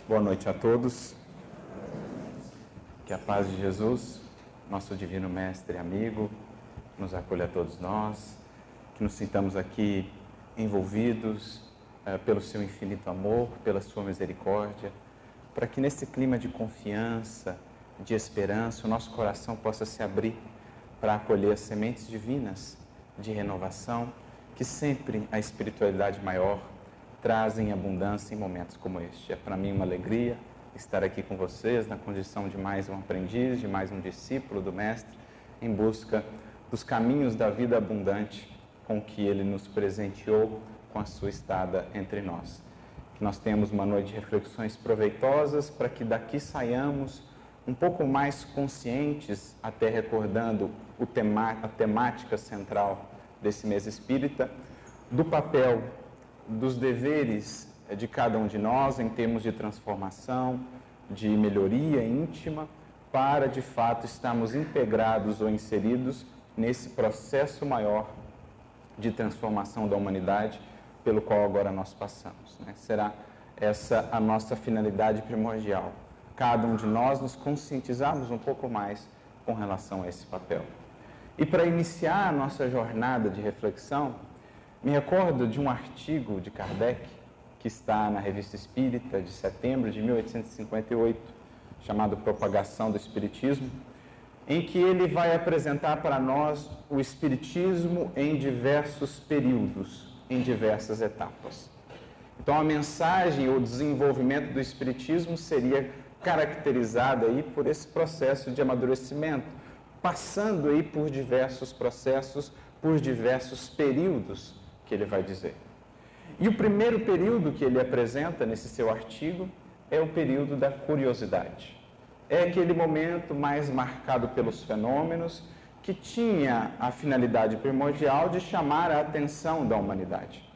Boa noite a todos. Que a paz de Jesus, nosso divino mestre e amigo, nos acolha a todos nós, que nos sintamos aqui envolvidos pelo seu infinito amor, pela sua misericórdia, para que nesse clima de confiança, de esperança, o nosso coração possa se abrir para acolher as sementes divinas de renovação que sempre a espiritualidade maior traz em abundância em momentos como este. É para mim uma alegria estar aqui com vocês na condição de mais um aprendiz, de mais um discípulo do Mestre, em busca dos caminhos da vida abundante com que Ele nos presenteou com a sua estada entre nós. Que nós tenhamos uma noite de reflexões proveitosas para que daqui saiamos um pouco mais conscientes, até recordando a temática central desse mês espírita, do papel, dos deveres de cada um de nós em termos de transformação, de melhoria íntima, para de fato estarmos integrados ou inseridos nesse processo maior de transformação da humanidade pelo qual agora nós passamos, né? Será essa a nossa finalidade primordial. Cada um de nós nos conscientizarmos um pouco mais com relação a esse papel. E para iniciar a nossa jornada de reflexão, me recordo de um artigo de Kardec, que está na Revista Espírita de setembro de 1858, chamado Propagação do Espiritismo, em que ele vai apresentar para nós o Espiritismo em diversos períodos, em diversas etapas. Então, a mensagem ou desenvolvimento do Espiritismo seria caracterizada aí por esse processo de amadurecimento, passando aí por diversos processos, por diversos períodos que ele vai dizer. E o primeiro período que ele apresenta nesse seu artigo é o período da curiosidade. É aquele momento mais marcado pelos fenômenos que tinha a finalidade primordial de chamar a atenção da humanidade,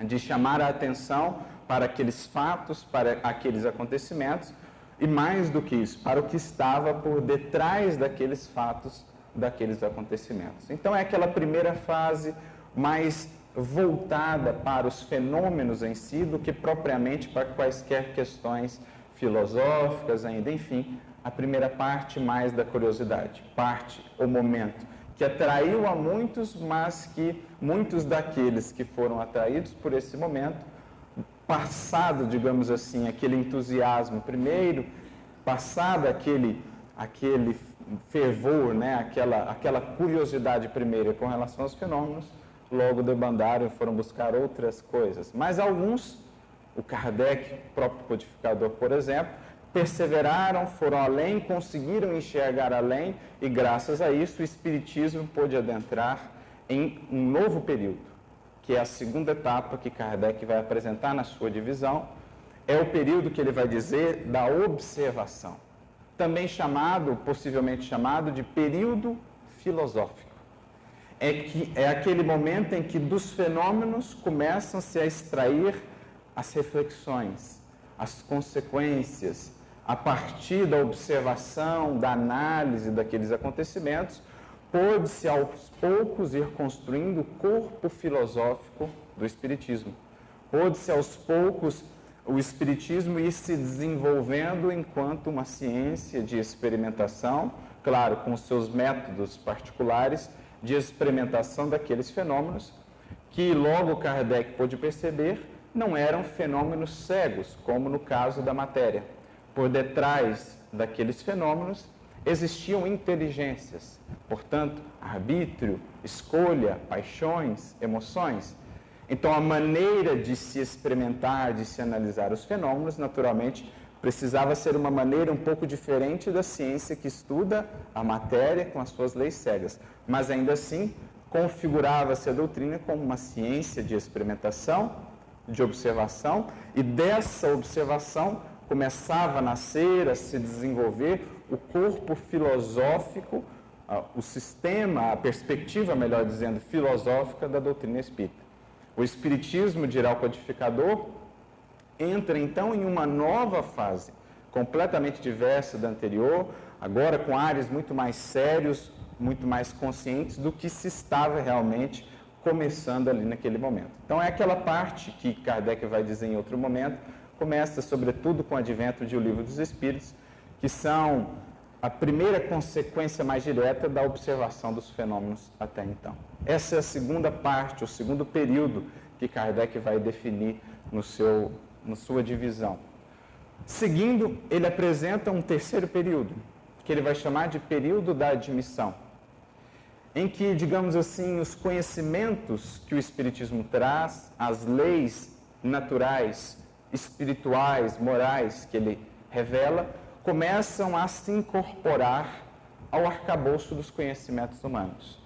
de chamar a atenção para aqueles fatos, para aqueles acontecimentos e, mais do que isso, para o que estava por detrás daqueles fatos, daqueles acontecimentos. Então é aquela primeira fase mais voltada para os fenômenos em si do que propriamente para quaisquer questões filosóficas ainda. Enfim, a primeira parte mais da curiosidade, parte, o momento, que atraiu a muitos, mas que muitos daqueles que foram atraídos por esse momento, passado, digamos assim, aquele entusiasmo primeiro, passado aquele fervor, né, aquela curiosidade primeira com relação aos fenômenos, logo debandaram e foram buscar outras coisas. Mas alguns, o Kardec, próprio codificador, por exemplo, perseveraram, foram além, conseguiram enxergar além e, graças a isso, o Espiritismo pôde adentrar em um novo período, que é a segunda etapa que Kardec vai apresentar na sua divisão. É o período que ele vai dizer da observação, também chamado, possivelmente chamado, de período filosófico. É aquele momento em que dos fenômenos começam-se a extrair as reflexões, as consequências, a partir da observação, da análise daqueles acontecimentos, pôde-se aos poucos ir construindo o corpo filosófico do Espiritismo. Pôde-se aos poucos o Espiritismo ir se desenvolvendo enquanto uma ciência de experimentação, claro, com os seus métodos particulares, de experimentação daqueles fenômenos, que logo Kardec pôde perceber, não eram fenômenos cegos, como no caso da matéria. Por detrás daqueles fenômenos existiam inteligências, portanto, arbítrio, escolha, paixões, emoções. Então, a maneira de se experimentar, de se analisar os fenômenos, naturalmente, precisava ser uma maneira um pouco diferente da ciência que estuda a matéria com as suas leis cegas. Mas, ainda assim, configurava-se a doutrina como uma ciência de experimentação, de observação, e dessa observação começava a nascer, a se desenvolver o corpo filosófico, o sistema, a perspectiva, melhor dizendo, filosófica da doutrina espírita. O Espiritismo, dirá o codificador, entra então em uma nova fase, completamente diversa da anterior, agora com ares muito mais sérios, muito mais conscientes do que se estava realmente começando ali naquele momento. Então é aquela parte que Kardec vai dizer em outro momento, começa, sobretudo, com o advento de O Livro dos Espíritos, que são a primeira consequência mais direta da observação dos fenômenos até então. Essa é a segunda parte, o segundo período que Kardec vai definir na sua divisão. Seguindo, ele apresenta um terceiro período, que ele vai chamar de período da admissão, em que, digamos assim, os conhecimentos que o Espiritismo traz, as leis naturais, espirituais, morais que ele revela, começam a se incorporar ao arcabouço dos conhecimentos humanos.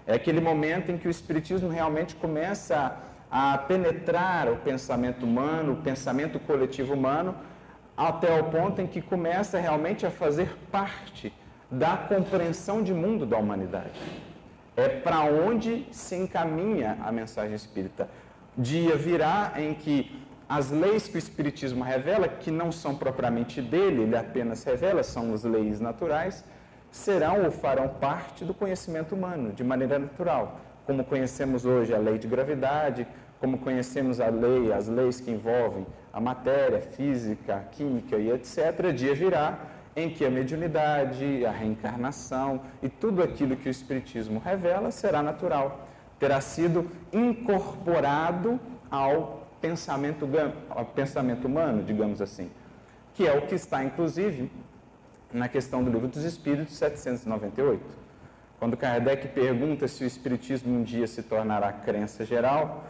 É aquele momento em que o Espiritismo realmente começa a penetrar o pensamento humano, o pensamento coletivo humano, até o ponto em que começa realmente a fazer parte da compreensão de mundo da humanidade. É para onde se encaminha a mensagem espírita. Dia virá em que as leis que o Espiritismo revela, que não são propriamente dele, ele apenas revela, são as leis naturais, serão ou farão parte do conhecimento humano, de maneira natural. Como conhecemos hoje a lei de gravidade, como conhecemos as leis que envolvem a matéria, a física, a química e etc., dia virá em que a mediunidade, a reencarnação e tudo aquilo que o Espiritismo revela será natural. Terá sido incorporado ao pensamento humano, digamos assim, que é o que está, inclusive, na questão do Livro dos Espíritos, 798. Quando Kardec pergunta se o Espiritismo um dia se tornará crença geral,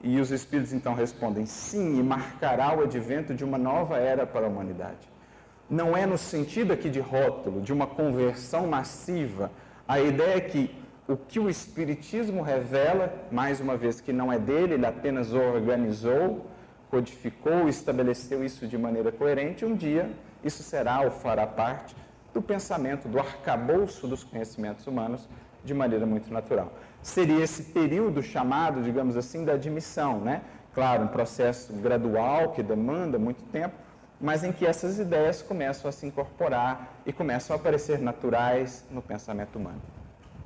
e os Espíritos então respondem sim, e marcará o advento de uma nova era para a humanidade. Não é no sentido aqui de rótulo, de uma conversão massiva. A ideia é que o que o Espiritismo revela, mais uma vez que não é dele, ele apenas organizou, codificou, estabeleceu isso de maneira coerente, um dia isso será ou fará parte do pensamento, do arcabouço dos conhecimentos humanos de maneira muito natural. Seria esse período chamado, digamos assim, da admissão, né? Claro, um processo gradual que demanda muito tempo, mas em que essas ideias começam a se incorporar e começam a aparecer naturais no pensamento humano.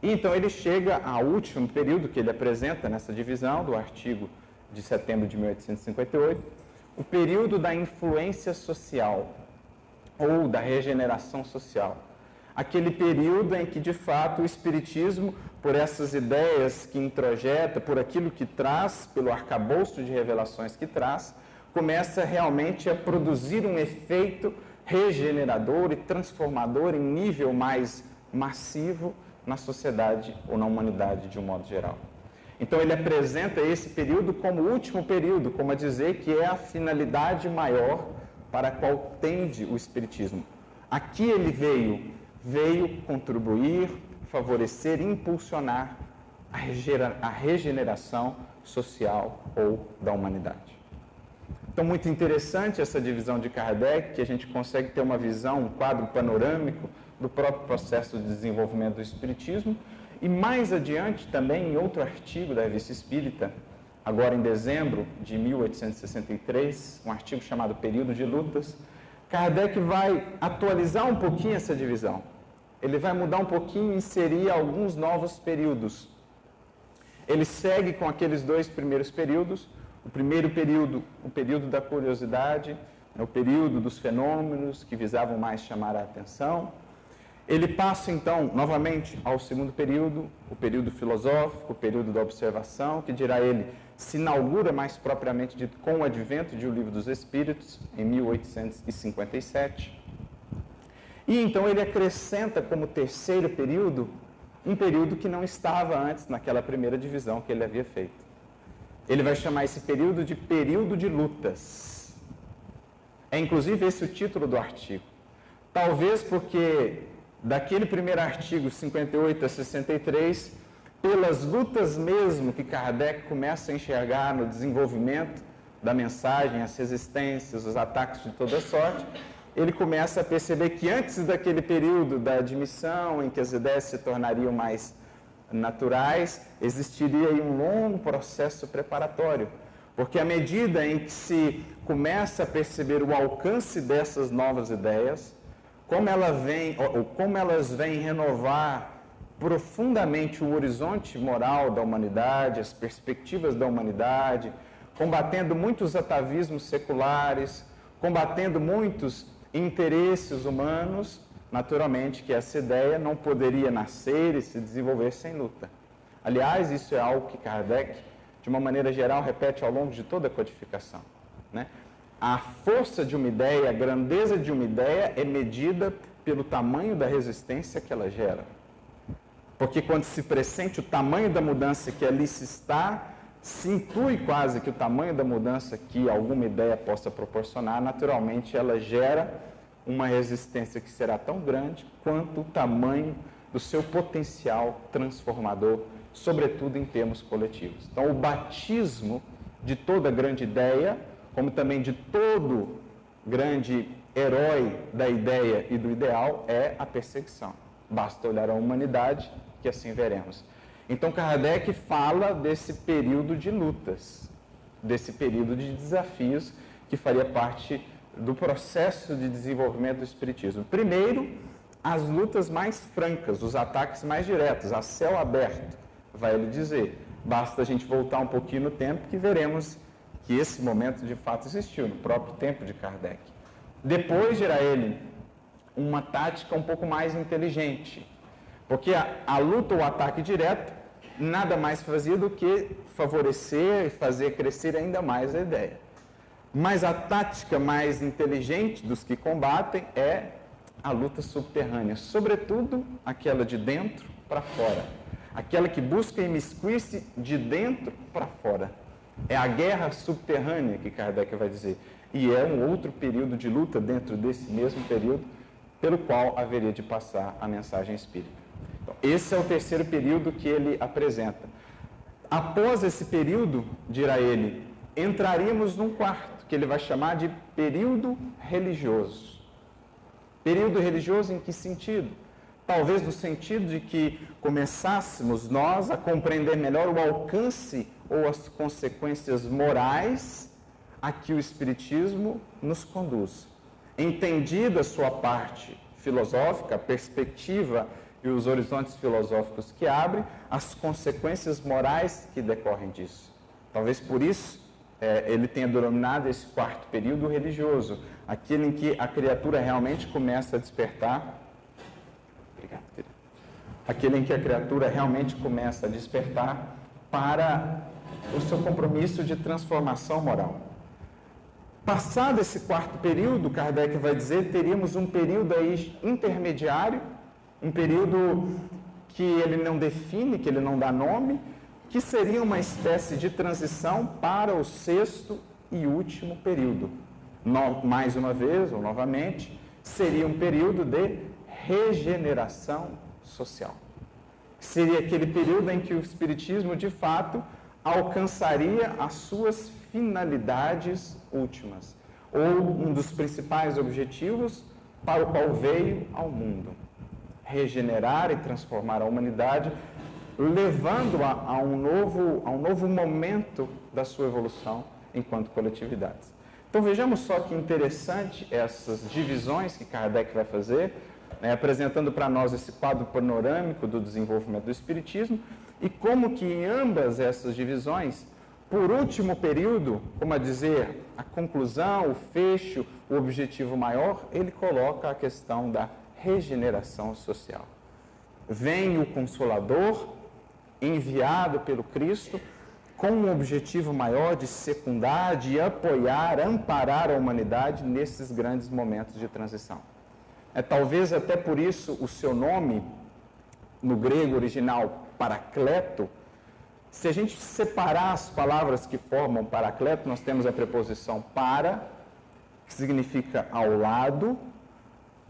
E então ele chega ao último período que ele apresenta nessa divisão, do artigo de setembro de 1858, o período da influência social, ou da regeneração social. Aquele período em que, de fato, o Espiritismo, por essas ideias que introjeta, por aquilo que traz, pelo arcabouço de revelações que traz, começa realmente a produzir um efeito regenerador e transformador em nível mais massivo na sociedade ou na humanidade de um modo geral. Então ele apresenta esse período como o último período, como a dizer que é a finalidade maior para a qual tende o Espiritismo. Aqui ele veio contribuir, favorecer, impulsionar a regeneração social ou da humanidade. Então, muito interessante essa divisão de Kardec, que a gente consegue ter uma visão, um quadro panorâmico do próprio processo de desenvolvimento do Espiritismo. E mais adiante, também em outro artigo da Revista Espírita, agora em dezembro de 1863, um artigo chamado Período de Lutas, Kardec vai atualizar um pouquinho essa divisão. Ele vai mudar um pouquinho e inserir alguns novos períodos. Ele segue com aqueles dois primeiros períodos. O primeiro período, o período da curiosidade, o período dos fenômenos que visavam mais chamar a atenção. Ele passa, então, novamente ao segundo período, o período filosófico, o período da observação, que dirá ele, se inaugura mais propriamente dito com o advento de O Livro dos Espíritos, em 1857. E então ele acrescenta como terceiro período, um período que não estava antes naquela primeira divisão que ele havia feito. Ele vai chamar esse período de lutas. É inclusive esse o título do artigo. Talvez porque daquele primeiro artigo, 58 a 63, pelas lutas mesmo que Kardec começa a enxergar no desenvolvimento da mensagem, as resistências, os ataques de toda sorte, ele começa a perceber que antes daquele período da admissão, em que as ideias se tornariam mais naturais, existiria aí um longo processo preparatório, porque à medida em que se começa a perceber o alcance dessas novas ideias, como elas vêm renovar profundamente o horizonte moral da humanidade, as perspectivas da humanidade, combatendo muitos atavismos seculares, combatendo muitos interesses humanos, naturalmente que essa ideia não poderia nascer e se desenvolver sem luta. Aliás, isso é algo que Kardec, de uma maneira geral, repete ao longo de toda a codificação, né? A força de uma ideia, a grandeza de uma ideia é medida pelo tamanho da resistência que ela gera. Porque quando se pressente o tamanho da mudança que ali se está, se intui quase que o tamanho da mudança que alguma ideia possa proporcionar, naturalmente ela gera uma resistência que será tão grande quanto o tamanho do seu potencial transformador, sobretudo em termos coletivos. Então, o batismo de toda grande ideia, como também de todo grande herói da ideia e do ideal, é a perseguição. Basta olhar a humanidade que assim veremos. Então, Kardec fala desse período de lutas, desse período de desafios que faria parte do processo de desenvolvimento do Espiritismo. Primeiro, as lutas mais francas, os ataques mais diretos, a céu aberto, vai ele dizer. Basta a gente voltar um pouquinho no tempo que veremos que esse momento de fato existiu, no próprio tempo de Kardec. Depois, dirá ele, uma tática um pouco mais inteligente, porque a luta ou o ataque direto nada mais fazia do que favorecer e fazer crescer ainda mais a ideia. Mas a tática mais inteligente dos que combatem é a luta subterrânea, sobretudo aquela de dentro para fora, aquela que busca imiscuir-se de dentro para fora. É a guerra subterrânea que Kardec vai dizer, e é um outro período de luta dentro desse mesmo período pelo qual haveria de passar a mensagem espírita. Então, esse é o terceiro período que ele apresenta. Após esse período, dirá ele, entraríamos num quarto, que ele vai chamar de período religioso. Período religioso em que sentido? Talvez no sentido de que começássemos nós a compreender melhor o alcance ou as consequências morais a que o Espiritismo nos conduz. Entendida a sua parte filosófica, a perspectiva e os horizontes filosóficos que abre, as consequências morais que decorrem disso. Talvez por isso ele tenha denominado esse quarto período religioso, aquele em que a criatura realmente começa a despertar. Obrigado, querido. Aquele em que a criatura realmente começa a despertar para o seu compromisso de transformação moral. Passado esse quarto período, Kardec vai dizer, teríamos um período aí intermediário, um período que ele não define, que ele não dá nome, que seria uma espécie de transição para o sexto e último período. Mais uma vez, ou novamente, seria um período de regeneração social. Seria aquele período em que o Espiritismo, de fato, alcançaria as suas finalidades últimas, ou um dos principais objetivos para o qual veio ao mundo. Regenerar e transformar a humanidade, levando-a a um novo momento da sua evolução enquanto coletividades. Então vejamos só que interessante essas divisões que Kardec vai fazer, apresentando para nós esse quadro panorâmico do desenvolvimento do Espiritismo e como que em ambas essas divisões, por último período, como a dizer, a conclusão, o fecho, o objetivo maior, ele coloca a questão da regeneração social. Vem o Consolador, enviado pelo Cristo, com um objetivo maior de secundar, de apoiar, amparar a humanidade nesses grandes momentos de transição. Talvez até por isso o seu nome, no grego original, Paracleto, se a gente separar as palavras que formam Paracleto, nós temos a preposição para, que significa ao lado,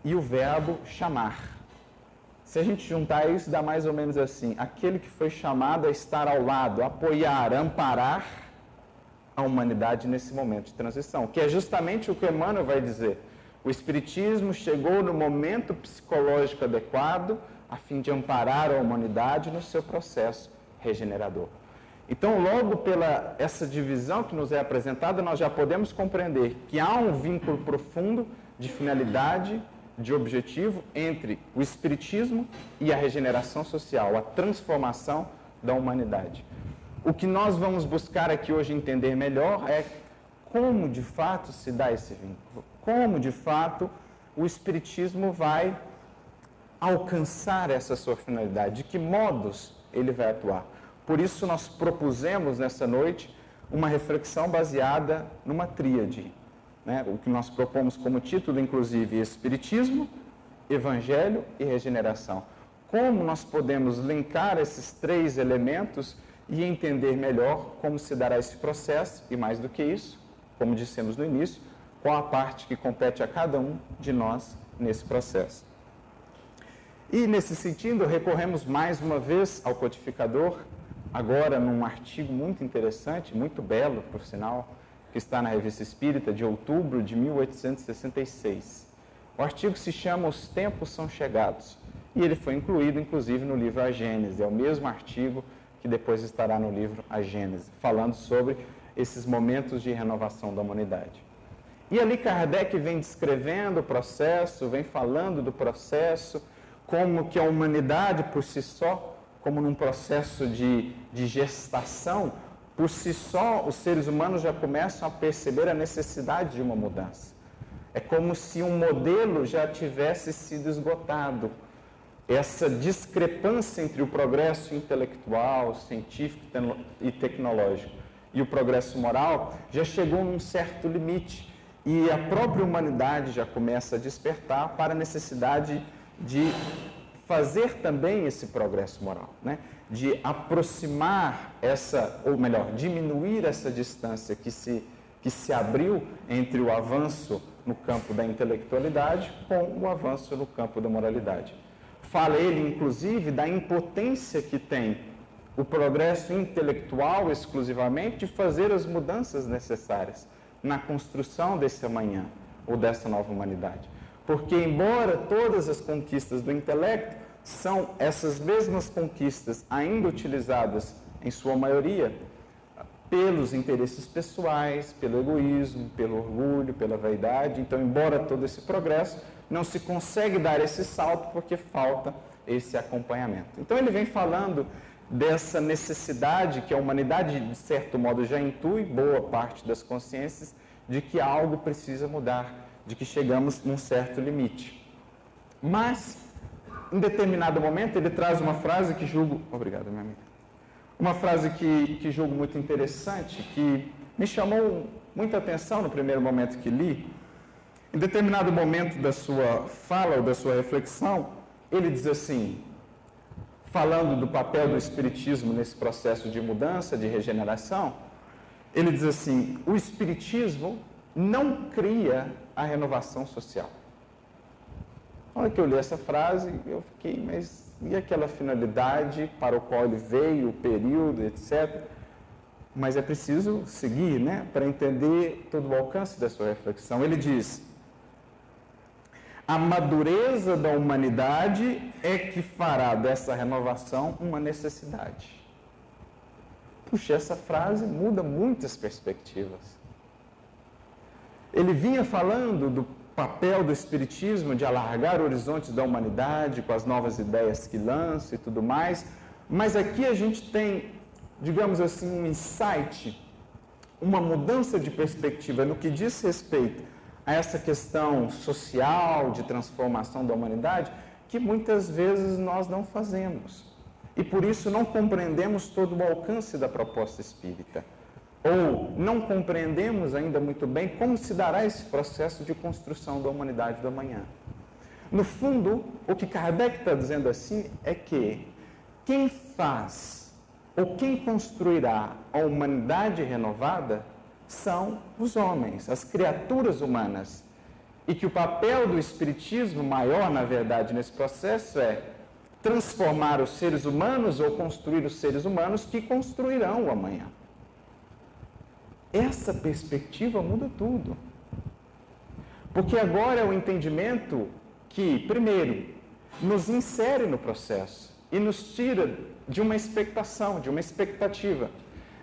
e o verbo chamar. Se a gente juntar isso, dá mais ou menos assim, aquele que foi chamado a estar ao lado, apoiar, amparar a humanidade nesse momento de transição, que é justamente o que Emmanuel vai dizer. O Espiritismo chegou no momento psicológico adequado a fim de amparar a humanidade no seu processo regenerador. Então, logo pela essa divisão que nos é apresentada, nós já podemos compreender que há um vínculo profundo de finalidade, de objetivo entre o Espiritismo e a regeneração social, a transformação da humanidade. O que nós vamos buscar aqui hoje entender melhor é como de fato se dá esse vínculo, como de fato o Espiritismo vai alcançar essa sua finalidade, de que modos ele vai atuar. Por isso nós propusemos nessa noite uma reflexão baseada numa tríade, né? O que nós propomos como título, inclusive, Espiritismo, Evangelho e Regeneração. Como nós podemos linkar esses três elementos e entender melhor como se dará esse processo, e mais do que isso, como dissemos no início, qual a parte que compete a cada um de nós nesse processo. E, nesse sentido, recorremos mais uma vez ao codificador, agora num artigo muito interessante, muito belo, por sinal, que está na Revista Espírita, de outubro de 1866. O artigo se chama Os Tempos São Chegados, e ele foi incluído, inclusive, no livro A Gênese. É o mesmo artigo que depois estará no livro A Gênese, falando sobre esses momentos de renovação da humanidade. E ali Kardec vem descrevendo o processo, vem falando do processo, como que a humanidade por si só, como num processo de gestação, por si só os seres humanos já começam a perceber a necessidade de uma mudança. É como se um modelo já tivesse sido esgotado. Essa discrepância entre o progresso intelectual, científico e tecnológico e o progresso moral já chegou num certo limite e a própria humanidade já começa a despertar para a necessidade de fazer também esse progresso moral, né? De aproximar ou melhor, diminuir essa distância que se abriu entre o avanço no campo da intelectualidade com o avanço no campo da moralidade. Fala ele, inclusive, da impotência que tem o progresso intelectual exclusivamente de fazer as mudanças necessárias na construção desse amanhã ou dessa nova humanidade. Porque, embora todas as conquistas do intelecto são essas mesmas conquistas ainda utilizadas, em sua maioria, pelos interesses pessoais, pelo egoísmo, pelo orgulho, pela vaidade. Então, embora todo esse progresso, não se consegue dar esse salto porque falta esse acompanhamento. Então, ele vem falando dessa necessidade que a humanidade, de certo modo, já intui, boa parte das consciências, de que algo precisa mudar, de que chegamos num certo limite. Mas, em determinado momento, ele traz uma frase que julgo... Obrigado, minha amiga. Uma frase que julgo muito interessante, que me chamou muita atenção no primeiro momento que li. Em determinado momento da sua fala ou da sua reflexão, ele diz assim, falando do papel do Espiritismo nesse processo de mudança, de regeneração, ele diz assim, o Espiritismo não cria a renovação social. Na hora que eu li essa frase, eu fiquei, mas e aquela finalidade para o qual ele veio, o período, etc. Mas é preciso seguir, né, para entender todo o alcance da sua reflexão. Ele diz, a madureza da humanidade é que fará dessa renovação uma necessidade. Puxa, essa frase muda muitas perspectivas. Ele vinha falando do papel do Espiritismo de alargar horizontes da humanidade com as novas ideias que lança e tudo mais, mas aqui a gente tem, digamos assim, um insight, uma mudança de perspectiva no que diz respeito a essa questão social de transformação da humanidade que muitas vezes nós não fazemos. E por isso não compreendemos todo o alcance da proposta espírita. Ou não compreendemos ainda muito bem como se dará esse processo de construção da humanidade do amanhã. No fundo, o que Kardec está dizendo assim é que quem faz ou quem construirá a humanidade renovada são os homens, as criaturas humanas. E que o papel do Espiritismo maior, na verdade, nesse processo é transformar os seres humanos ou construir os seres humanos que construirão o amanhã. Essa perspectiva muda tudo. Porque agora é o entendimento que, primeiro, nos insere no processo e nos tira de uma expectação, de uma expectativa,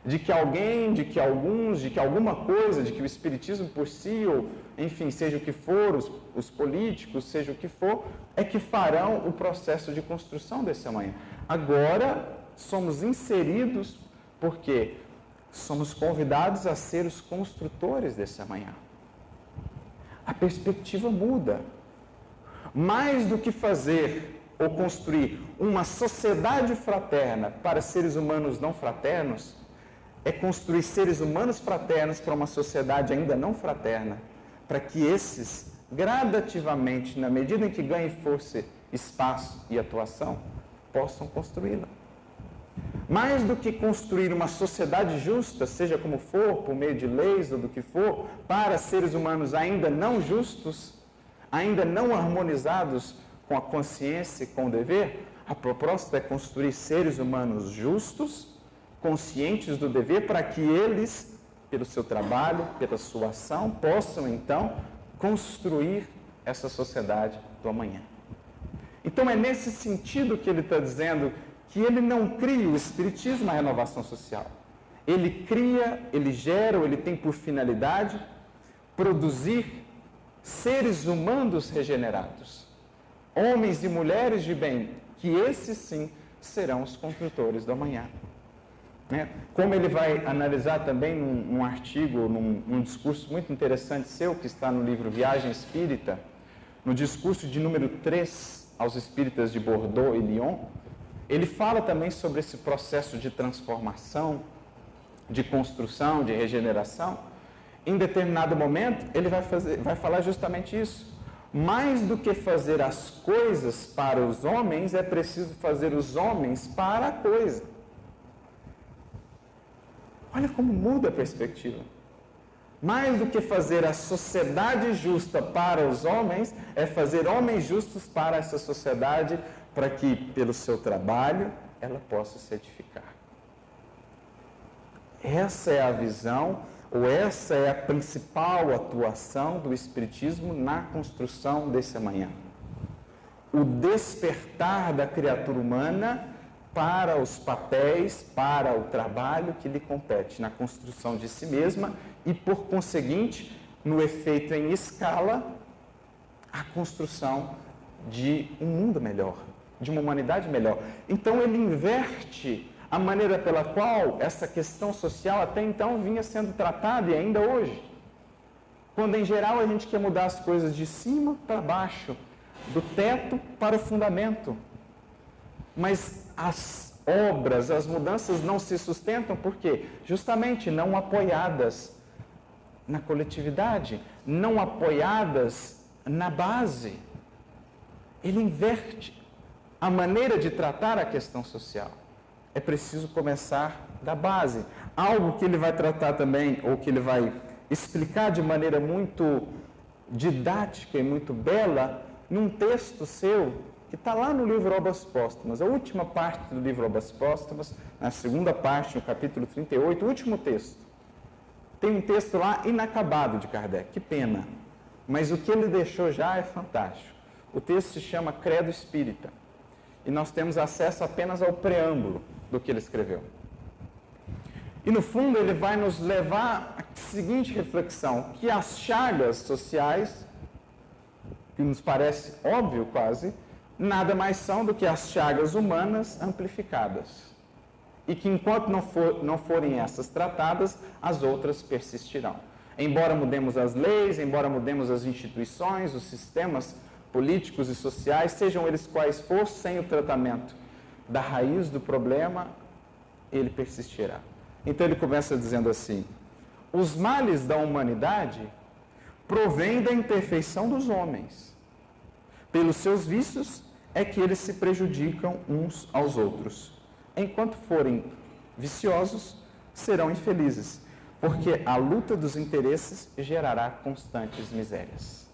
de que alguém, de que alguns, de que alguma coisa, de que o Espiritismo por si, ou enfim, seja o que for, os políticos, seja o que for, é que farão o processo de construção desse amanhã. Agora somos inseridos porque somos convidados a ser os construtores desse amanhã. A perspectiva muda. Mais do que fazer ou construir uma sociedade fraterna para seres humanos não fraternos, é construir seres humanos fraternos para uma sociedade ainda não fraterna, para que esses, gradativamente, na medida em que ganhem força, espaço e atuação, possam construí-la. Mais do que construir uma sociedade justa, seja como for, por meio de leis ou do que for, para seres humanos ainda não justos, ainda não harmonizados com a consciência e com o dever, a proposta é construir seres humanos justos, conscientes do dever, para que eles, pelo seu trabalho, pela sua ação, possam então construir essa sociedade do amanhã. Então é nesse sentido que ele está dizendo que ele não cria o Espiritismo, a renovação social. Ele cria, ele gera, ele tem por finalidade produzir seres humanos regenerados, homens e mulheres de bem, que esses sim serão os construtores do amanhã. Como ele vai analisar também num artigo, num discurso muito interessante seu, que está no livro Viagem Espírita, no discurso de número 3 aos espíritas de Bordeaux e Lyon, ele fala também sobre esse processo de transformação, de construção, de regeneração. Em determinado momento, ele vai falar justamente isso. Mais do que fazer as coisas para os homens, é preciso fazer os homens para a coisa. Olha como muda a perspectiva. Mais do que fazer a sociedade justa para os homens, é fazer homens justos para essa sociedade, para que, pelo seu trabalho, ela possa se edificar. Essa é a visão, ou essa é a principal atuação do Espiritismo na construção desse amanhã. O despertar da criatura humana para os papéis, para o trabalho que lhe compete, na construção de si mesma e, por conseguinte, no efeito em escala, a construção de um mundo melhor, de uma humanidade melhor. Então ele inverte a maneira pela qual essa questão social até então vinha sendo tratada e ainda hoje. Quando em geral a gente quer mudar as coisas de cima para baixo, do teto para o fundamento. Mas as obras, as mudanças não se sustentam por quê? Justamente não apoiadas na coletividade, não apoiadas na base. Ele inverte a maneira de tratar a questão social. É preciso começar da base. Algo que ele vai tratar também, ou que ele vai explicar de maneira muito didática e muito bela, num texto seu, que está lá no livro Obras Póstumas, a última parte do livro Obras Póstumas, na segunda parte, no capítulo 38, o último texto. Tem um texto lá inacabado de Kardec, que pena, mas o que ele deixou já é fantástico. O texto se chama Credo Espírita, e nós temos acesso apenas ao preâmbulo do que ele escreveu. E no fundo ele vai nos levar à seguinte reflexão, que as chagas sociais, que nos parece óbvio quase, nada mais são do que as chagas humanas amplificadas. E que enquanto não forem essas tratadas, as outras persistirão. Embora mudemos as leis, embora mudemos as instituições, os sistemas políticos e sociais, sejam eles quais for, sem o tratamento da raiz do problema, ele persistirá. Então ele começa dizendo assim: os males da humanidade provêm da imperfeição dos homens. Pelos seus vícios é que eles se prejudicam uns aos outros. Enquanto forem viciosos, serão infelizes, porque a luta dos interesses gerará constantes misérias.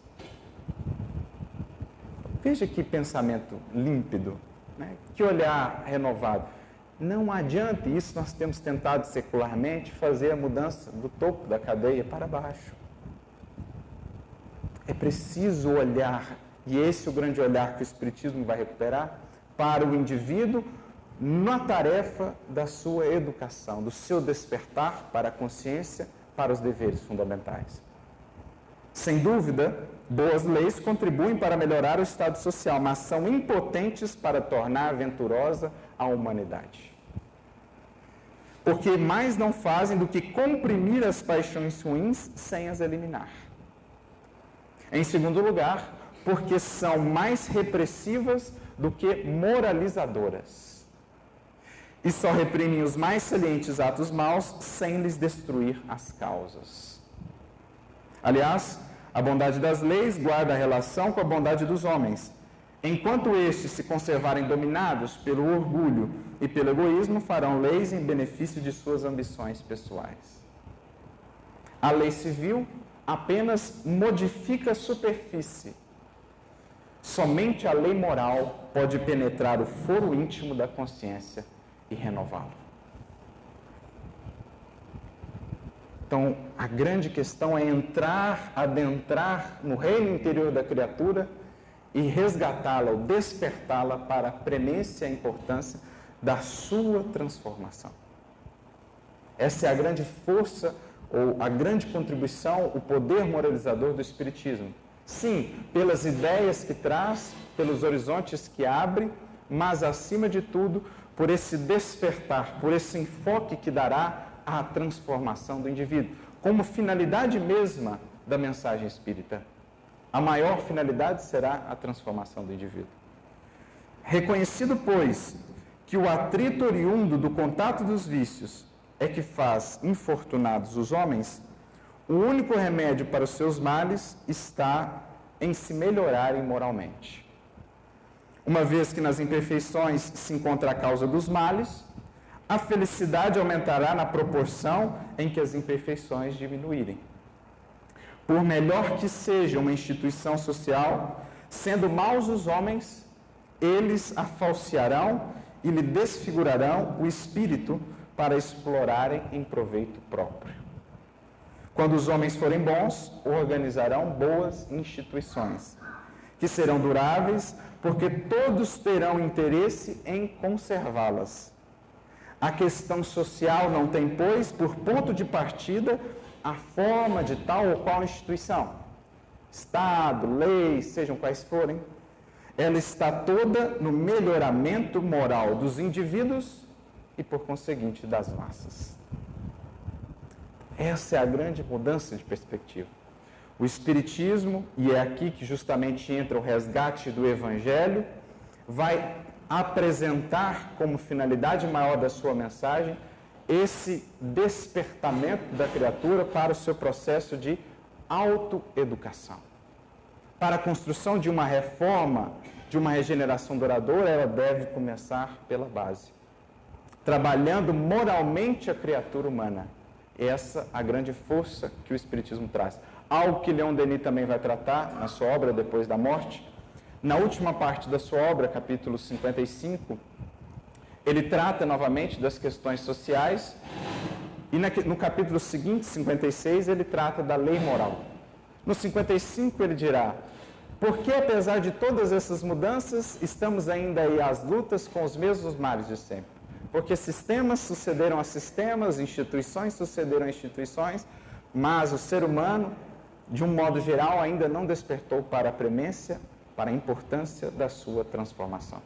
Veja que pensamento límpido, né? Que olhar renovado. Não adianta, isso nós temos tentado secularmente, fazer a mudança do topo da cadeia para baixo. É preciso olhar, e esse é o grande olhar que o Espiritismo vai recuperar, para o indivíduo na tarefa da sua educação, do seu despertar para a consciência, para os deveres fundamentais. Sem dúvida, boas leis contribuem para melhorar o estado social, mas são impotentes para tornar venturosa a humanidade. porque mais não fazem do que comprimir as paixões ruins sem as eliminar. Em segundo lugar, porque são mais repressivas do que moralizadoras. E só reprimem os mais salientes atos maus sem lhes destruir as causas. Aliás, a bondade das leis guarda a relação com a bondade dos homens. Enquanto estes se conservarem dominados pelo orgulho e pelo egoísmo, farão leis em benefício de suas ambições pessoais. A lei civil apenas modifica a superfície. Somente a lei moral pode penetrar o foro íntimo da consciência e renová-lo. Então, a grande questão é adentrar no reino interior da criatura e resgatá-la ou despertá-la para a premência e a importância da sua transformação. Essa é a grande força ou a grande contribuição, o poder moralizador do Espiritismo. Sim, pelas ideias que traz, pelos horizontes que abre, mas, acima de tudo, por esse despertar, por esse enfoque que dará à transformação do indivíduo, como finalidade mesma da mensagem espírita. A maior finalidade será a transformação do indivíduo. Reconhecido, pois, que o atrito oriundo do contato dos vícios é que faz infortunados os homens, o único remédio para os seus males está em se melhorarem moralmente. Uma vez que nas imperfeições se encontra a causa dos males, a felicidade aumentará na proporção em que as imperfeições diminuírem. Por melhor que seja uma instituição social, sendo maus os homens, eles a falsearão e lhe desfigurarão o espírito para explorarem em proveito próprio. Quando os homens forem bons, organizarão boas instituições, que serão duráveis, porque todos terão interesse em conservá-las. A questão social não tem, pois, por ponto de partida, a forma de tal ou qual instituição. Estado, leis, sejam quais forem, ela está toda no melhoramento moral dos indivíduos e, por conseguinte, das massas. Essa é a grande mudança de perspectiva. O Espiritismo, e é aqui que justamente entra o resgate do Evangelho, vai apresentar como finalidade maior da sua mensagem esse despertamento da criatura para o seu processo de autoeducação. Para a construção de uma reforma, de uma regeneração duradoura, ela deve começar pela base, trabalhando moralmente a criatura humana. Essa é a grande força que o Espiritismo traz. Algo que Leon Denis também vai tratar na sua obra Depois da Morte. Na última parte da sua obra, capítulo 55, ele trata novamente das questões sociais e no capítulo seguinte, 56, ele trata da lei moral. No 55 ele dirá: por que apesar de todas essas mudanças, estamos ainda aí às lutas com os mesmos males de sempre? Porque sistemas sucederam a sistemas, instituições sucederam a instituições, mas o ser humano, de um modo geral, ainda não despertou para a premência, para a importância da sua transformação.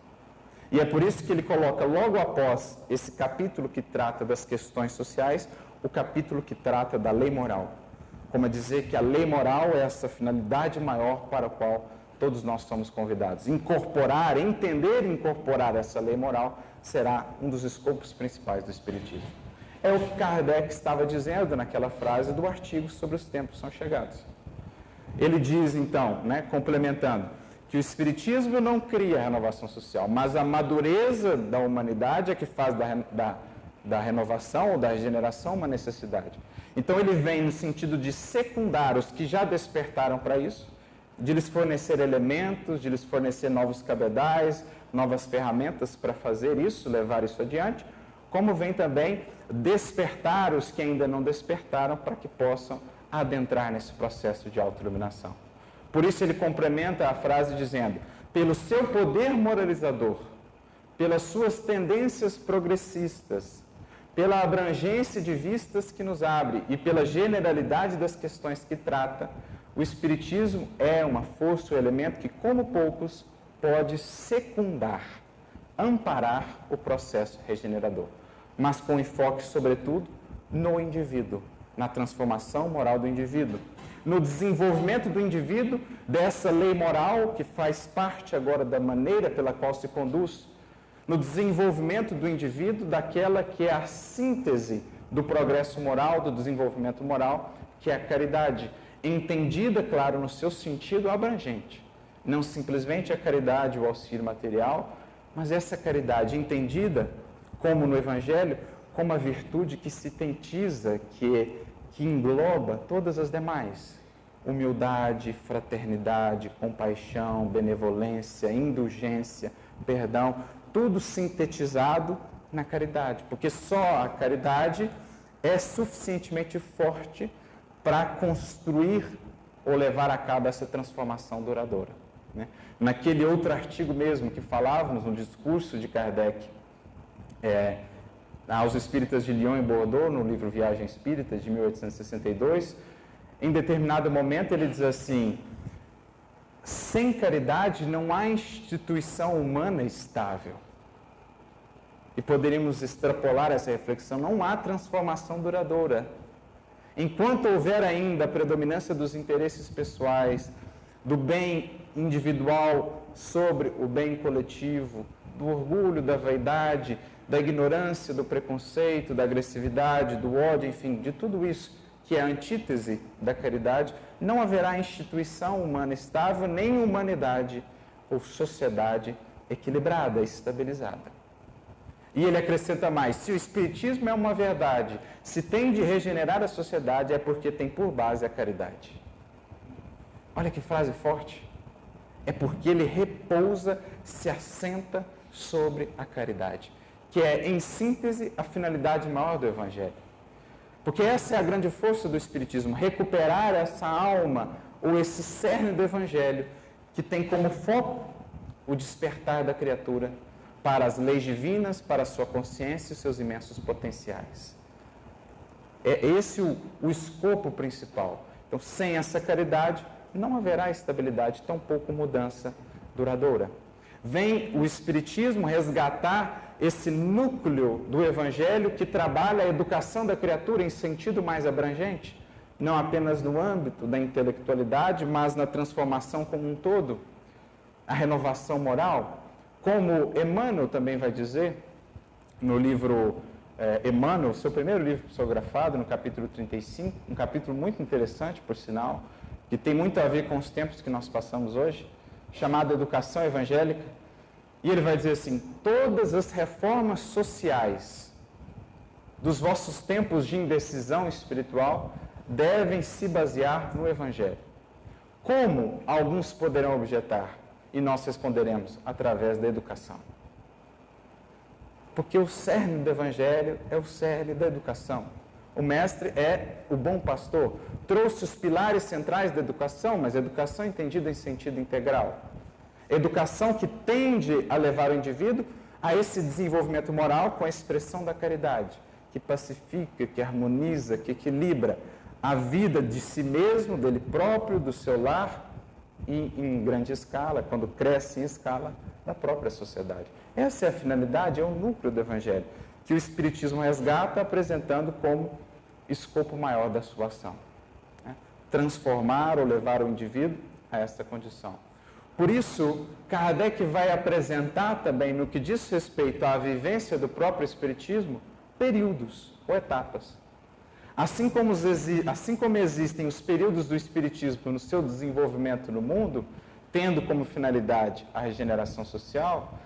E é por isso que ele coloca logo após esse capítulo que trata das questões sociais, o capítulo que trata da lei moral. Como a dizer que a lei moral é essa finalidade maior para a qual todos nós somos convidados. Incorporar, entender e incorporar essa lei moral será um dos escopos principais do Espiritismo. É o que Kardec estava dizendo naquela frase do artigo sobre os tempos são chegados. Ele diz então, complementando, que o Espiritismo não cria a renovação social, mas a madureza da humanidade é que faz da renovação ou da regeneração uma necessidade. Então ele vem no sentido de secundar os que já despertaram para isso, de lhes fornecer elementos, de lhes fornecer novos cabedais, novas ferramentas para fazer isso, levar isso adiante, como vem também despertar os que ainda não despertaram para que possam adentrar nesse processo de autoiluminação. Por isso ele complementa a frase dizendo: pelo seu poder moralizador, pelas suas tendências progressistas, pela abrangência de vistas que nos abre e pela generalidade das questões que trata, o Espiritismo é uma força, um elemento que, como poucos, pode secundar, amparar o processo regenerador. mas com enfoque, sobretudo, no indivíduo, na transformação moral do indivíduo, no desenvolvimento do indivíduo dessa lei moral que faz parte agora da maneira pela qual se conduz, no desenvolvimento do indivíduo daquela que é a síntese do progresso moral, do desenvolvimento moral, que é a caridade, entendida, claro, no seu sentido abrangente. Não simplesmente a caridade, o auxílio material, mas essa caridade entendida, como no Evangelho, como a virtude que sintetiza, que engloba todas as demais. Humildade, fraternidade, compaixão, benevolência, indulgência, perdão, tudo sintetizado na caridade, porque só a caridade é suficientemente forte para construir ou levar a cabo essa transformação duradoura. Né? Naquele outro artigo mesmo que falávamos, no discurso de Kardec aos espíritas de Lyon e Bordeaux, no livro Viagem Espírita, de 1862, em determinado momento ele diz assim: sem caridade não há instituição humana estável. E poderíamos extrapolar essa reflexão: não há transformação duradoura. Enquanto houver ainda a predominância dos interesses pessoais, do bem individual sobre o bem coletivo, do orgulho, da vaidade, da ignorância, do preconceito, da agressividade, do ódio, enfim, de tudo isso que é a antítese da caridade, não haverá instituição humana estável, nem humanidade ou sociedade equilibrada, estabilizada. E ele acrescenta mais: se o Espiritismo é uma verdade, se tem de regenerar a sociedade, é porque tem por base a caridade. Olha que frase forte. É porque ele repousa, se assenta sobre a caridade, que é, em síntese, a finalidade maior do Evangelho. Porque essa é a grande força do Espiritismo, recuperar essa alma, ou esse cerne do Evangelho, que tem como foco o despertar da criatura para as leis divinas, para a sua consciência e seus imensos potenciais. É esse o escopo principal. Então, sem essa caridade, não haverá estabilidade, tampouco mudança duradoura. Vem o Espiritismo resgatar esse núcleo do Evangelho que trabalha a educação da criatura em sentido mais abrangente, não apenas no âmbito da intelectualidade, mas na transformação como um todo, a renovação moral, como Emmanuel também vai dizer no livro Emmanuel, seu primeiro livro psicografado, no capítulo 35, um capítulo muito interessante, por sinal, que tem muito a ver com os tempos que nós passamos hoje, chamado Educação Evangélica. E ele vai dizer assim: todas as reformas sociais dos vossos tempos de indecisão espiritual devem se basear no Evangelho. Como alguns poderão objetar? E nós responderemos: através da educação. Porque o cerne do Evangelho é o cerne da educação. O mestre é o bom pastor. Trouxe os pilares centrais da educação, mas educação entendida em sentido integral. Educação que tende a levar o indivíduo a esse desenvolvimento moral com a expressão da caridade, que pacifica, que harmoniza, que equilibra a vida de si mesmo, dele próprio, do seu lar e, em grande escala, quando cresce em escala, da própria sociedade. Essa é a finalidade, é o núcleo do Evangelho, que o Espiritismo resgata, apresentando como escopo maior da sua ação. Né? Transformar ou levar o indivíduo a essa condição. Por isso, Kardec vai apresentar também, no que diz respeito à vivência do próprio Espiritismo, períodos ou etapas. Assim como existem os períodos do Espiritismo no seu desenvolvimento no mundo, tendo como finalidade a regeneração social,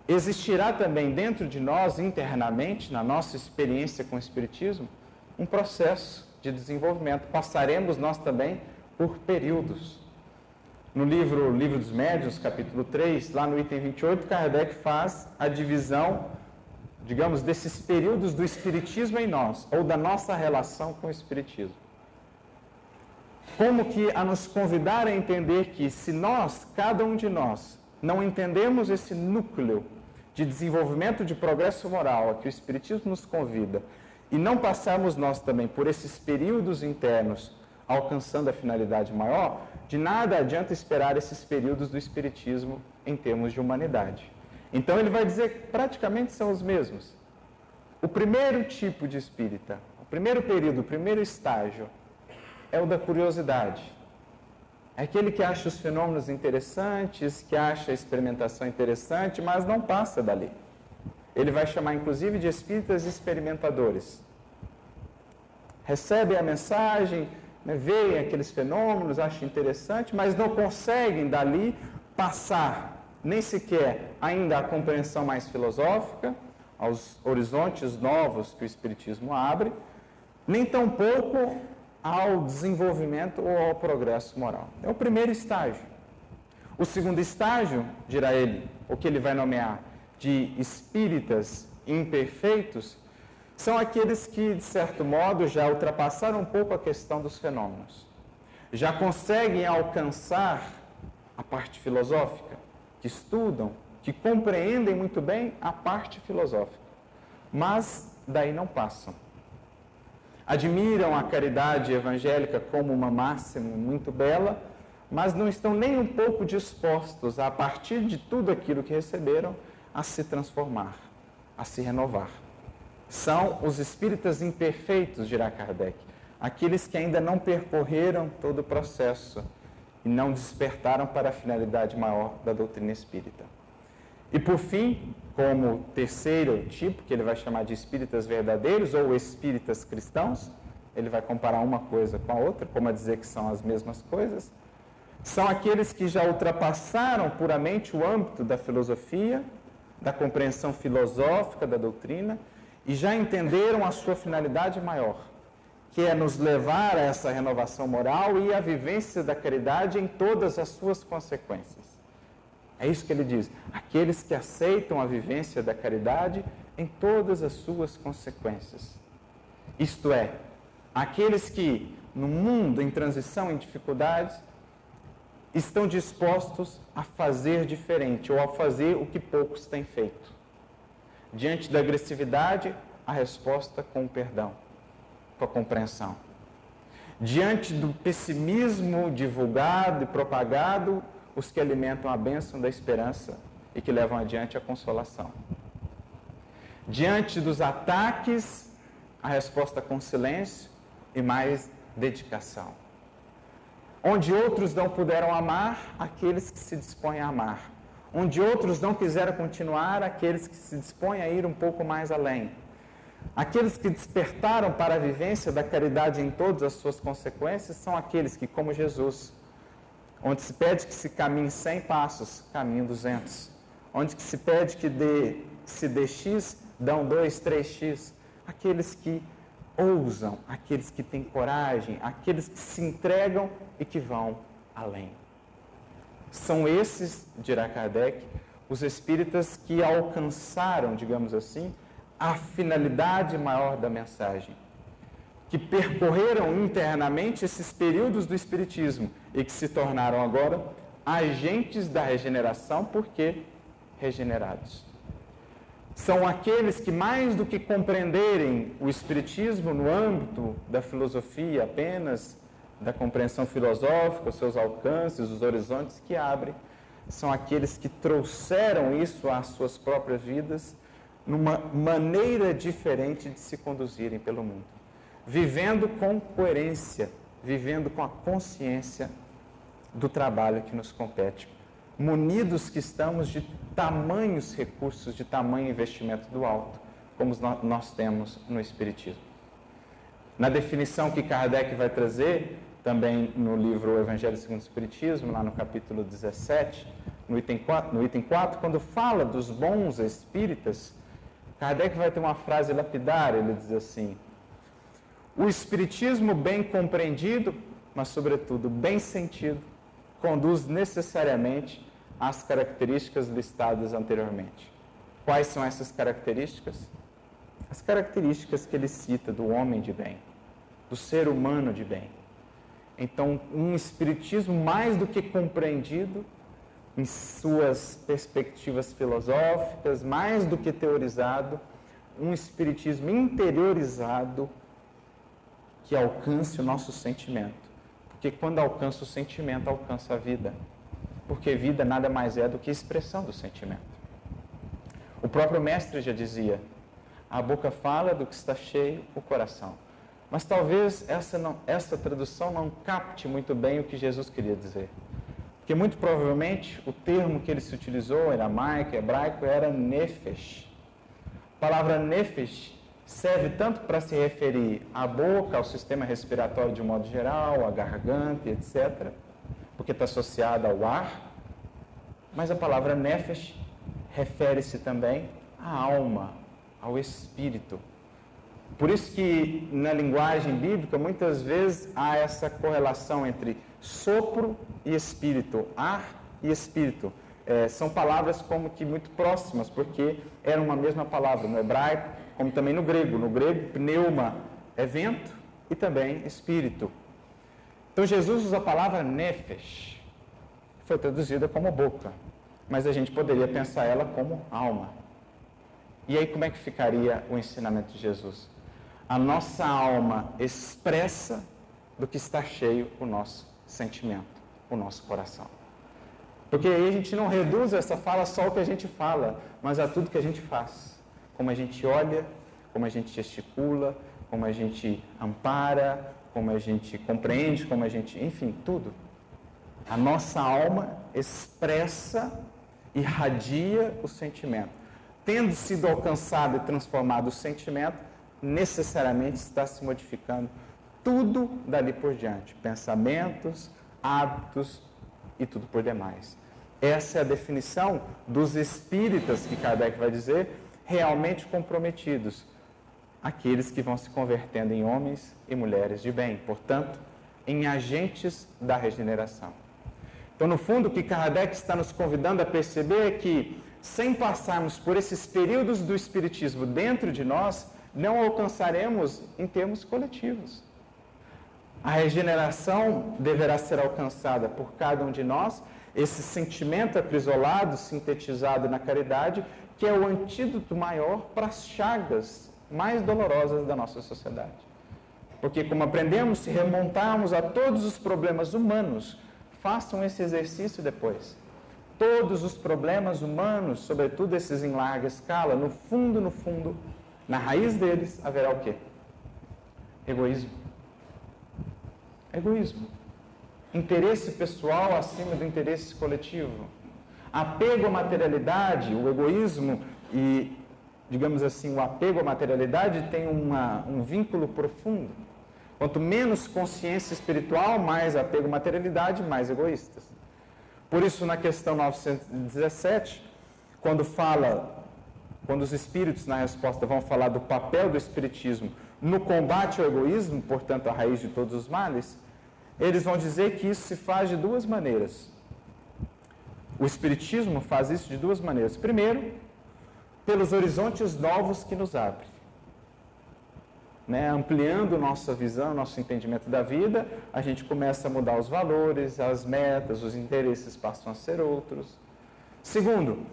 existirá também dentro de nós, internamente, na nossa experiência com o Espiritismo, um processo de desenvolvimento. Passaremos nós também por períodos. No livro dos Médiuns, capítulo 3, lá no item 28, Kardec faz a divisão, digamos, desses períodos do Espiritismo em nós, ou da nossa relação com o Espiritismo. Como que a nos convidar a entender que se nós, cada um de nós, não entendemos esse núcleo de desenvolvimento de progresso moral a que o Espiritismo nos convida, e não passarmos nós também por esses períodos internos, alcançando a finalidade maior, de nada adianta esperar esses períodos do Espiritismo em termos de humanidade. Então ele vai dizer que praticamente são os mesmos. O primeiro tipo de espírita, o primeiro período, o primeiro estágio, é o da curiosidade. É aquele que acha os fenômenos interessantes, que acha a experimentação interessante, mas não passa dali. Ele vai chamar, inclusive, de espíritas experimentadores. Recebem a mensagem, veem aqueles fenômenos, acham interessante, mas não conseguem dali passar nem sequer ainda a compreensão mais filosófica, aos horizontes novos que o Espiritismo abre, nem tampouco ao desenvolvimento ou ao progresso moral. É o primeiro estágio. O segundo estágio, dirá ele, o que ele vai nomear de espíritas imperfeitos, são aqueles que, de certo modo, já ultrapassaram um pouco a questão dos fenômenos. Já conseguem alcançar a parte filosófica, que estudam, que compreendem muito bem a parte filosófica, mas daí não passam. Admiram a caridade evangélica como uma máxima muito bela, mas não estão nem um pouco dispostos, a partir de tudo aquilo que receberam, a se transformar, a se renovar. São os espíritas imperfeitos, dirá Kardec, aqueles que ainda não percorreram todo o processo e não despertaram para a finalidade maior da doutrina espírita. E por fim, como terceiro tipo, que ele vai chamar de espíritas verdadeiros ou espíritas cristãos, ele vai comparar uma coisa com a outra, como a dizer que são as mesmas coisas, são aqueles que já ultrapassaram puramente o âmbito da filosofia, da compreensão filosófica da doutrina, e já entenderam a sua finalidade maior, que é nos levar a essa renovação moral e a vivência da caridade em todas as suas consequências. É isso que ele diz, aqueles que aceitam a vivência da caridade em todas as suas consequências. Isto é, aqueles que, no mundo em transição, em dificuldades, estão dispostos a fazer diferente ou a fazer o que poucos têm feito. Diante da agressividade, a resposta com o perdão, com a compreensão. Diante do pessimismo divulgado e propagado, os que alimentam a bênção da esperança e que levam adiante a consolação. Diante dos ataques, a resposta com silêncio e mais dedicação. Onde outros não puderam amar, aqueles que se dispõem a amar. Onde outros não quiseram continuar, aqueles que se dispõem a ir um pouco mais além. Aqueles que despertaram para a vivência da caridade em todas as suas consequências são aqueles que, como Jesus, onde se pede que se caminhe 100 passos, caminham 200. Onde que se pede que se dê X, dão 2, 3X. Aqueles que ousam, aqueles que têm coragem, aqueles que se entregam e que vão além. São esses, dirá Kardec, os espíritas que alcançaram, digamos assim, a finalidade maior da mensagem, que percorreram internamente esses períodos do espiritismo e que se tornaram agora agentes da regeneração, porque regenerados. São aqueles que, mais do que compreenderem o espiritismo no âmbito da filosofia apenas, da compreensão filosófica, os seus alcances, os horizontes que abrem, são aqueles que trouxeram isso às suas próprias vidas numa maneira diferente de se conduzirem pelo mundo. Vivendo com coerência, vivendo com a consciência do trabalho que nos compete. Munidos que estamos de tamanhos recursos, de tamanho investimento do alto, como nós temos no Espiritismo. Na definição que Kardec vai trazer, também no livro O Evangelho segundo o Espiritismo, lá no capítulo 17, no item 4, quando fala dos bons espíritas, Kardec vai ter uma frase lapidária, ele diz assim: o Espiritismo bem compreendido, mas sobretudo bem sentido, conduz necessariamente às características listadas anteriormente. Quais são essas características? As características que ele cita do homem de bem, do ser humano de bem. Então, um espiritismo mais do que compreendido em suas perspectivas filosóficas, mais do que teorizado, um espiritismo interiorizado que alcance o nosso sentimento. Porque quando alcança o sentimento, alcança a vida. Porque vida nada mais é do que expressão do sentimento. O próprio mestre já dizia: A boca fala do que está cheio o coração. Mas talvez essa tradução não capte muito bem o que Jesus queria dizer. Porque muito provavelmente o termo que ele se utilizou, aramaico, hebraico, era nefesh. A palavra nefesh serve tanto para se referir à boca, ao sistema respiratório de um modo geral, à garganta, etc., porque está associada ao ar, mas a palavra nefesh refere-se também à alma, ao espírito. Por isso que na linguagem bíblica muitas vezes há essa correlação entre sopro e espírito, ar e espírito. São palavras como que muito próximas, porque eram uma mesma palavra no hebraico, como também no grego. No grego, pneuma é vento e também espírito. Então Jesus usa a palavra nefesh, foi traduzida como boca, mas a gente poderia pensar ela como alma. E aí como é que ficaria o ensinamento de Jesus? A nossa alma expressa do que está cheio o nosso sentimento, o nosso coração. Porque aí a gente não reduz essa fala só ao que a gente fala, mas a tudo que a gente faz. Como a gente olha, como a gente gesticula, como a gente ampara, como a gente compreende, como a gente... Enfim, tudo. A nossa alma expressa, irradia o sentimento. Tendo sido alcançado e transformado o sentimento, necessariamente está se modificando tudo dali por diante. Pensamentos, hábitos e tudo por demais. Essa é a definição dos espíritas, que Kardec vai dizer, realmente comprometidos. Aqueles que vão se convertendo em homens e mulheres de bem, portanto, em agentes da regeneração. Então, no fundo, o que Kardec está nos convidando a perceber é que, sem passarmos por esses períodos do espiritismo dentro de nós, não alcançaremos em termos coletivos. A regeneração deverá ser alcançada por cada um de nós, esse sentimento aprisolado, sintetizado na caridade, que é o antídoto maior para as chagas mais dolorosas da nossa sociedade. Porque, como aprendemos, se remontarmos a todos os problemas humanos, façam esse exercício depois. Todos os problemas humanos, sobretudo esses em larga escala, no fundo, na raiz deles, haverá o quê? Egoísmo. Egoísmo. Interesse pessoal acima do interesse coletivo. Apego à materialidade, o egoísmo e, digamos assim, o apego à materialidade tem um vínculo profundo. Quanto menos consciência espiritual, mais apego à materialidade, mais egoístas. Por isso, na questão 917, quando os espíritos, na resposta, vão falar do papel do espiritismo no combate ao egoísmo, portanto, a raiz de todos os males, eles vão dizer que isso se faz de duas maneiras. O espiritismo faz isso de duas maneiras. Primeiro, pelos horizontes novos que nos abre. Ampliando nossa visão, nosso entendimento da vida, a gente começa a mudar os valores, as metas, os interesses passam a ser outros. Segundo,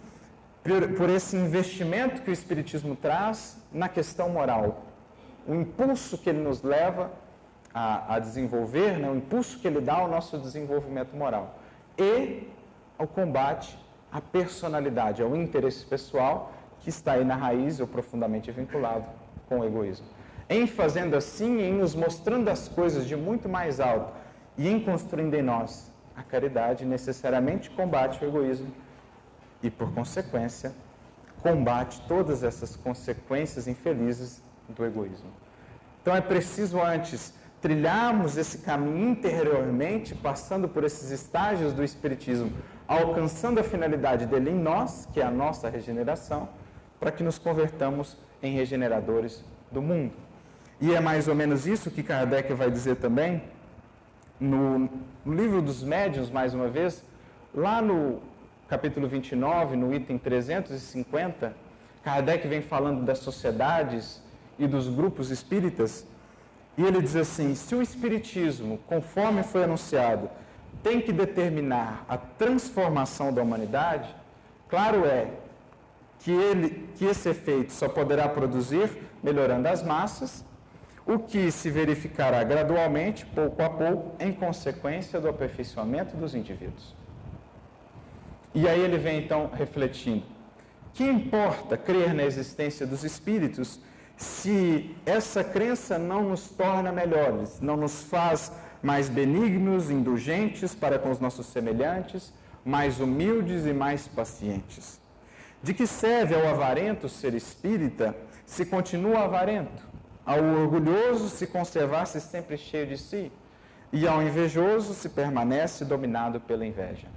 por esse investimento que o Espiritismo traz na questão moral. O impulso que ele nos leva a desenvolver, o impulso que ele dá ao nosso desenvolvimento moral. E ao combate à personalidade, ao interesse pessoal, que está aí na raiz ou profundamente vinculado com o egoísmo. Em fazendo assim, em nos mostrando as coisas de muito mais alto e em construindo em nós a caridade, necessariamente combate o egoísmo e, por consequência, combate todas essas consequências infelizes do egoísmo. Então é preciso antes trilharmos esse caminho interiormente, passando por esses estágios do Espiritismo, alcançando a finalidade dele em nós, que é a nossa regeneração, para que nos convertamos em regeneradores do mundo. E é mais ou menos isso que Kardec vai dizer também no Livro dos Médiuns, mais uma vez, lá no capítulo 29, no item 350, Kardec vem falando das sociedades e dos grupos espíritas, e ele diz assim: se o Espiritismo, conforme foi anunciado, tem que determinar a transformação da humanidade, claro é que esse efeito só poderá produzir melhorando as massas, o que se verificará gradualmente, pouco a pouco, em consequência do aperfeiçoamento dos indivíduos. E aí ele vem então refletindo Que importa crer na existência dos espíritos se essa crença não nos torna melhores, não nos faz mais benignos, indulgentes para com os nossos semelhantes, mais humildes e mais pacientes? De que serve ao avarento ser espírita se continua avarento, ao orgulhoso se conservar-se sempre cheio de si, e ao invejoso se permanece dominado pela inveja?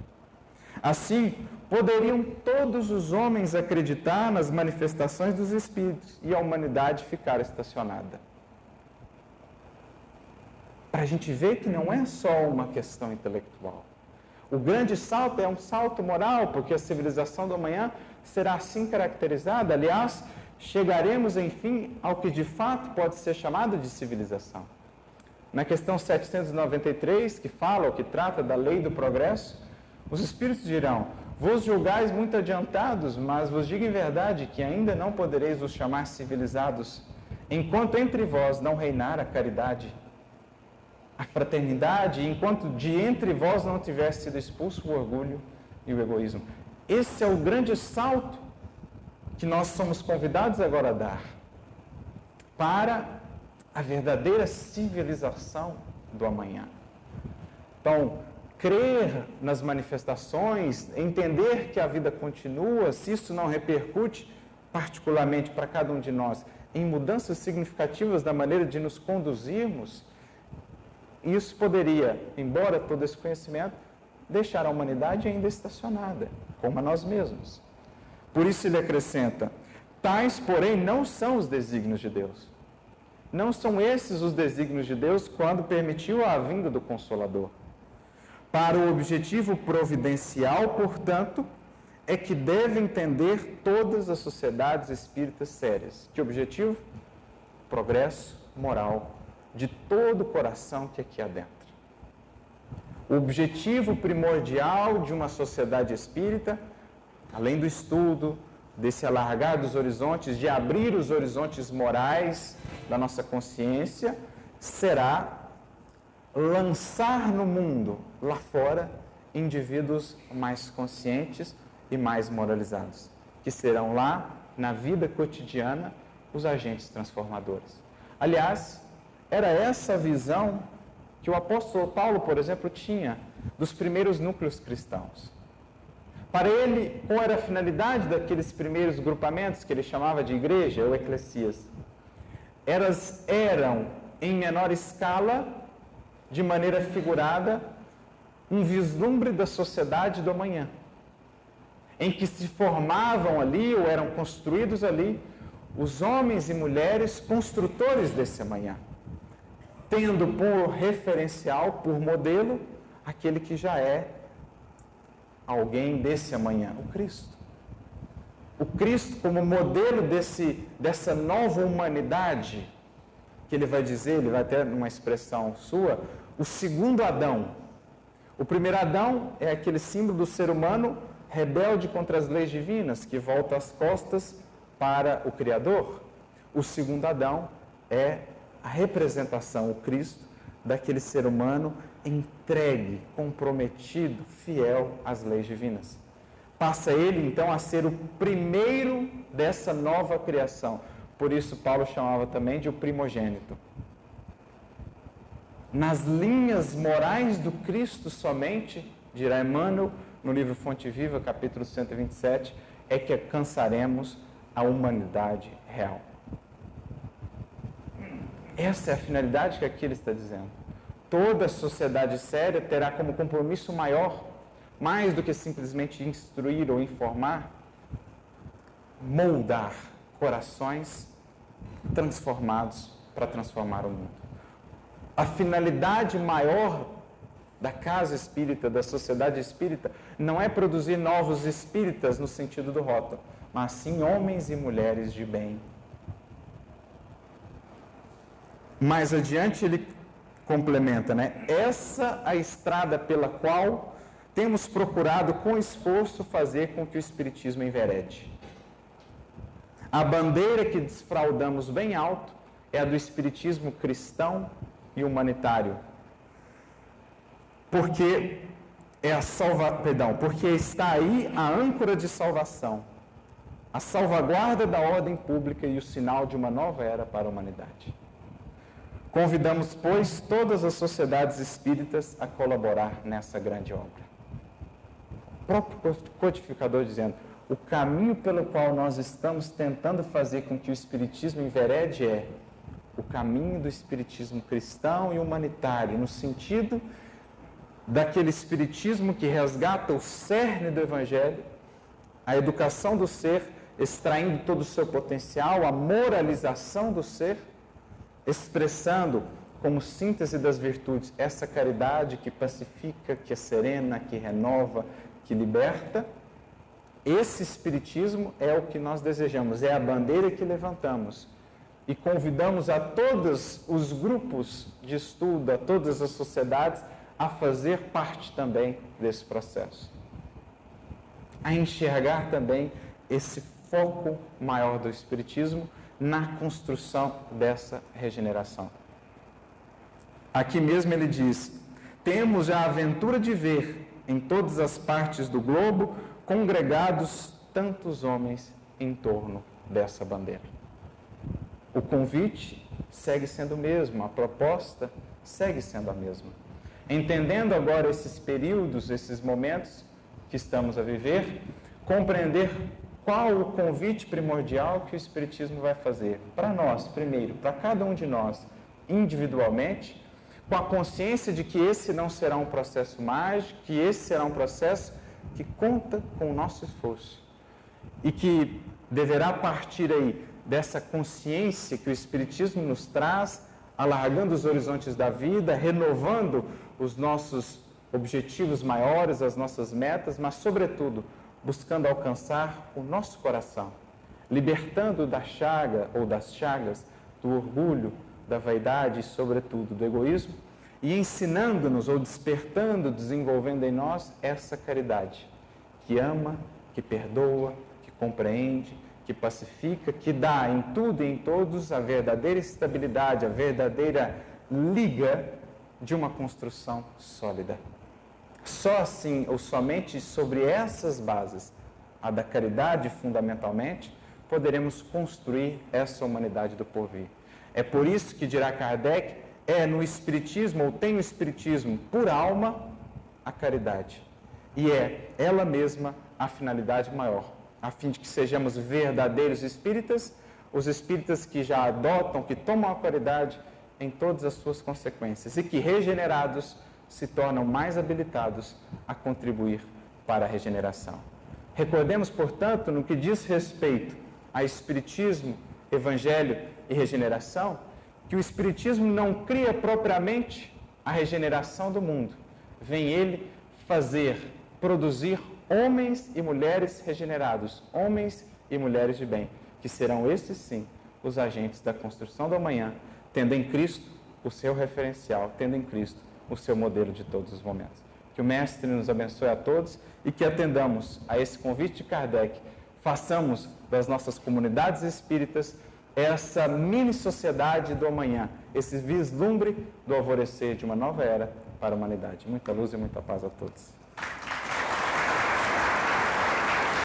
Assim, poderiam todos os homens acreditar nas manifestações dos espíritos e a humanidade ficar estacionada. Para a gente ver que não é só uma questão intelectual. O grande salto é um salto moral, porque a civilização do amanhã será assim caracterizada. Aliás, chegaremos, enfim, ao que de fato pode ser chamado de civilização. Na questão 793, que fala ou que trata da lei do progresso, os espíritos dirão: vos julgais muito adiantados, mas vos digo em verdade que ainda não podereis vos chamar civilizados, enquanto entre vós não reinar a caridade, a fraternidade, enquanto de entre vós não tiver sido expulso o orgulho e o egoísmo. Esse é o grande salto que nós somos convidados agora a dar para a verdadeira civilização do amanhã. Então, crer nas manifestações, entender que a vida continua, se isso não repercute, particularmente para cada um de nós, em mudanças significativas da maneira de nos conduzirmos, isso poderia, embora todo esse conhecimento, deixar a humanidade ainda estacionada, como a nós mesmos. Por isso ele acrescenta: tais, porém, não são os desígnios de Deus. Não são esses os desígnios de Deus quando permitiu a vinda do Consolador. Para o objetivo providencial, portanto, é que deve entender todas as sociedades espíritas sérias. Que objetivo? Progresso moral de todo o coração que aqui há dentro. O objetivo primordial de uma sociedade espírita, além do estudo, desse alargar dos horizontes, de abrir os horizontes morais da nossa consciência, será lançar no mundo, lá fora, indivíduos mais conscientes e mais moralizados, que serão lá, na vida cotidiana, os agentes transformadores. Aliás, era essa a visão que o apóstolo Paulo, por exemplo, tinha dos primeiros núcleos cristãos. Para ele, qual era a finalidade daqueles primeiros grupamentos que ele chamava de igreja, ou eclesias? Eram, em menor escala, de maneira figurada, um vislumbre da sociedade do amanhã, em que se formavam ali, ou eram construídos ali, os homens e mulheres construtores desse amanhã, tendo por referencial, por modelo, aquele que já é alguém desse amanhã, o Cristo. O Cristo como modelo dessa nova humanidade, que ele vai dizer, ele vai ter uma expressão sua, o segundo Adão. O primeiro Adão é aquele símbolo do ser humano rebelde contra as leis divinas, que volta as costas para o Criador. O segundo Adão é a representação, o Cristo, daquele ser humano entregue, comprometido, fiel às leis divinas. Passa ele, então, a ser o primeiro dessa nova criação. Por isso, Paulo chamava também de o primogênito. Nas linhas morais do Cristo somente, dirá Emmanuel, no livro Fonte Viva, capítulo 127, é que alcançaremos a humanidade real. Essa é a finalidade que aqui ele está dizendo. Toda sociedade séria terá como compromisso maior, mais do que simplesmente instruir ou informar, moldar corações transformados para transformar o mundo. A finalidade maior da casa espírita, da sociedade espírita, não é produzir novos espíritas no sentido do rótulo, mas sim homens e mulheres de bem. Mais adiante ele complementa, essa a estrada pela qual temos procurado com esforço fazer com que o Espiritismo enverede. A bandeira que desfraudamos bem alto é a do Espiritismo cristão e humanitário. Porque está aí a âncora de salvação. a salvaguarda da ordem pública e o sinal de uma nova era para a humanidade. Convidamos, pois, todas as sociedades espíritas a colaborar nessa grande obra. O próprio codificador dizendo, o caminho pelo qual nós estamos tentando fazer com que o Espiritismo enverede é o caminho do Espiritismo cristão e humanitário, no sentido daquele Espiritismo que resgata o cerne do Evangelho, a educação do ser, extraindo todo o seu potencial, a moralização do ser, expressando como síntese das virtudes essa caridade que pacifica, que é serena, que renova, que liberta. Esse Espiritismo é o que nós desejamos, é a bandeira que levantamos e convidamos a todos os grupos de estudo, a todas as sociedades, a fazer parte também desse processo. A enxergar também esse foco maior do Espiritismo na construção dessa regeneração. Aqui mesmo ele diz, temos a aventura de ver em todas as partes do globo congregados tantos homens em torno dessa bandeira. O convite segue sendo o mesmo, a proposta segue sendo a mesma. Entendendo agora esses períodos, esses momentos que estamos a viver, compreender qual o convite primordial que o Espiritismo vai fazer para nós, primeiro, para cada um de nós, individualmente, com a consciência de que esse não será um processo mágico, que esse será um processo que conta com o nosso esforço e que deverá partir aí dessa consciência que o Espiritismo nos traz, alargando os horizontes da vida, renovando os nossos objetivos maiores, as nossas metas, mas, sobretudo, buscando alcançar o nosso coração, libertando da chaga ou das chagas do orgulho, da vaidade e, sobretudo, do egoísmo, e ensinando-nos ou despertando, desenvolvendo em nós essa caridade que ama, que perdoa, que compreende, que pacifica, que dá em tudo e em todos a verdadeira estabilidade, a verdadeira liga de uma construção sólida. Só assim, ou somente sobre essas bases, a da caridade fundamentalmente, poderemos construir essa humanidade do porvir. É por isso que, dirá Kardec, é no Espiritismo, ou tem no Espiritismo, por alma, a caridade. E é ela mesma a finalidade maior, a fim de que sejamos verdadeiros espíritas, os espíritas que já adotam, que tomam a caridade em todas as suas consequências e que, regenerados, se tornam mais habilitados a contribuir para a regeneração. Recordemos, portanto, no que diz respeito a Espiritismo, Evangelho e regeneração, que o Espiritismo não cria propriamente a regeneração do mundo. Vem ele fazer, produzir homens e mulheres regenerados, homens e mulheres de bem, que serão esses sim os agentes da construção do amanhã, tendo em Cristo o seu referencial, tendo em Cristo o seu modelo de todos os momentos. Que o Mestre nos abençoe a todos e que atendamos a esse convite de Kardec, façamos das nossas comunidades espíritas essa mini-sociedade do amanhã, esse vislumbre do alvorecer de uma nova era para a humanidade. Muita luz e muita paz a todos.